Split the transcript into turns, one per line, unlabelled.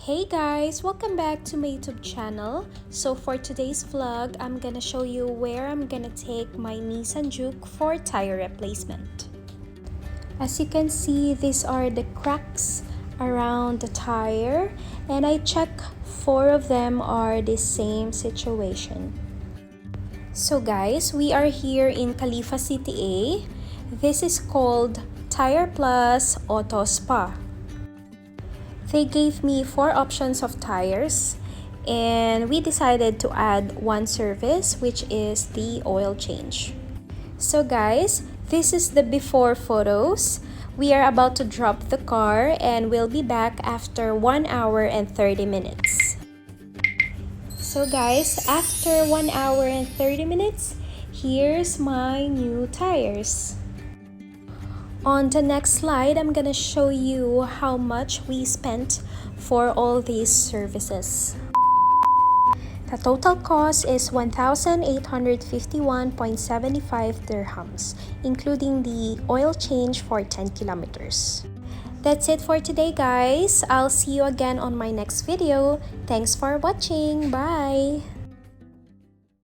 Hey guys, welcome back to my YouTube channel. So for today's vlog, I'm gonna show you where I'm gonna take my Nissan Juke for tire replacement. As you can see, these are the cracks around the tire, and I checked 4 of them are the same situation. So guys, we are here in Khalifa City A. This is called Tyre Plus Auto Spa. They gave me 4 options of tires, and we decided to add one service, which is the oil change. So guys, this is the before photos. We are about to drop the car and we'll be back after 1 hour and 30 minutes. So guys, after 1 hour and 30 minutes, here's my new tires. On the next slide, I'm gonna show you how much we spent for all these services. The total cost is 1,851.75 dirhams, including the oil change for 10 kilometers. That's it for today, guys. I'll see you again on my next video. Thanks for watching. Bye!